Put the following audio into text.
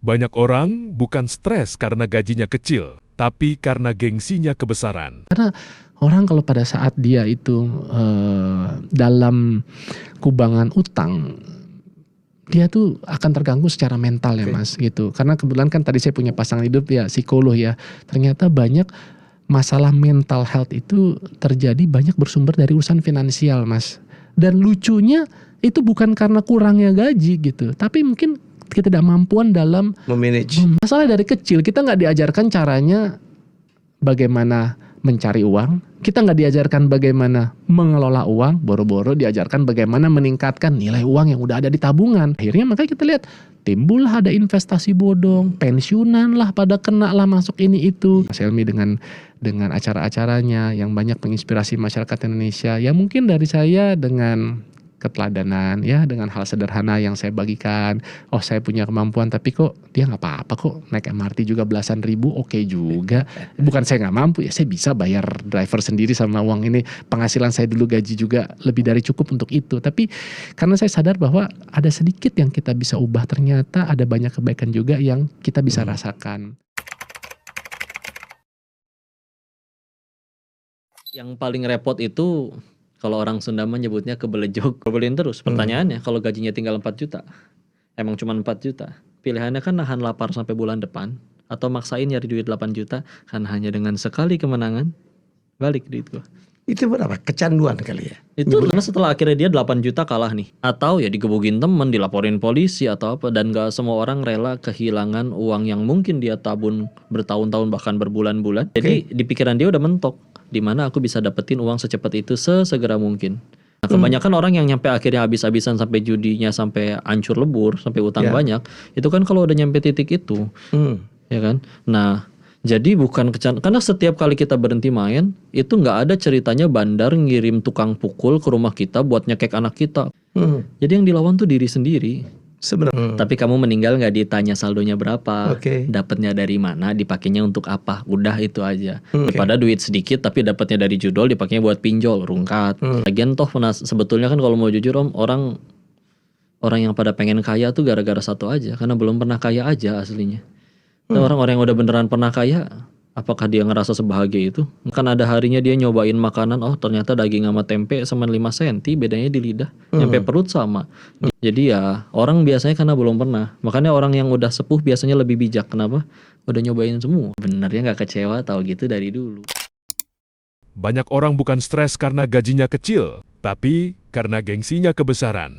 Banyak orang bukan stres karena gajinya kecil, tapi karena gengsinya kebesaran. Karena orang kalau pada saat dia itu dalam kubangan utang, dia tuh akan terganggu secara mental ya Mas gitu. Karena kebetulan kan tadi saya punya pasangan hidup ya psikolog ya. Ternyata banyak masalah mental health itu terjadi banyak bersumber dari urusan finansial Mas. Dan lucunya itu bukan karena kurangnya gaji gitu, tapi mungkin ketidakmampuan dalam memanage. Masalah dari kecil kita nggak diajarkan caranya bagaimana mencari uang, kita nggak diajarkan bagaimana mengelola uang, boro-boro diajarkan bagaimana meningkatkan nilai uang yang udah ada di tabungan. Akhirnya makanya kita lihat timbullah ada investasi bodong, pensiunan lah pada kena lah masuk ini itu. Mas Helmi dengan acara-acaranya yang banyak menginspirasi masyarakat Indonesia, ya mungkin dari saya dengan keteladanan ya, dengan hal sederhana yang saya bagikan. Oh saya punya kemampuan tapi kok dia nggak apa-apa kok naik MRT juga belasan ribu, oke juga. Bukan saya nggak mampu ya, saya bisa bayar driver sendiri sama uang ini. Penghasilan saya dulu gaji juga lebih dari cukup untuk itu. Tapi karena saya sadar bahwa ada sedikit yang kita bisa ubah, ternyata ada banyak kebaikan juga yang kita bisa rasakan. Yang paling repot itu kalau orang Sunda menyebutnya kebelejok, kebelin terus. Pertanyaannya, kalau gajinya tinggal 4 juta, emang cuma 4 juta. Pilihannya kan nahan lapar sampai bulan depan, atau maksain nyari duit 8 juta, kan hanya dengan sekali kemenangan, balik duit gua. Itu berapa? Kecanduan kali ya? Itu karena setelah akhirnya dia 8 juta kalah nih. Atau ya digebukin temen, dilaporin polisi atau apa. Dan gak semua orang rela kehilangan uang yang mungkin dia tabun bertahun-tahun bahkan berbulan-bulan. Jadi di pikiran dia udah mentok, dimana aku bisa dapetin uang secepat itu sesegera mungkin. Nah, kebanyakan orang yang nyampe akhirnya habis-habisan sampai judinya sampai hancur lebur, sampai utang banyak, itu kan kalau udah nyampe titik itu, ya kan. Nah, jadi bukan karena setiap kali kita berhenti main, itu nggak ada ceritanya bandar ngirim tukang pukul ke rumah kita buat nyekek anak kita. Jadi yang dilawan tuh diri sendiri. Sebenarnya. Tapi kamu meninggal nggak ditanya saldonya berapa, dapatnya dari mana, dipakainya untuk apa, udah itu aja. Daripada duit sedikit tapi dapatnya dari judol, dipakainya buat pinjol, rungkat. Lagian toh sebetulnya kan kalau mau jujur om, orang yang pada pengen kaya tuh gara-gara satu aja, karena belum pernah kaya aja aslinya. Nah, orang-orang yang udah beneran pernah kaya, apakah dia ngerasa sebahagia itu? Kan ada harinya dia nyobain makanan, oh ternyata daging sama tempe sama 5 cm, bedanya di lidah, nyampe perut sama. Jadi ya orang biasanya karena belum pernah. Makanya orang yang udah sepuh biasanya lebih bijak. Kenapa? Udah nyobain semua. Benernya gak kecewa tahu gitu dari dulu. Banyak orang bukan stres karena gajinya kecil, tapi karena gengsinya kebesaran.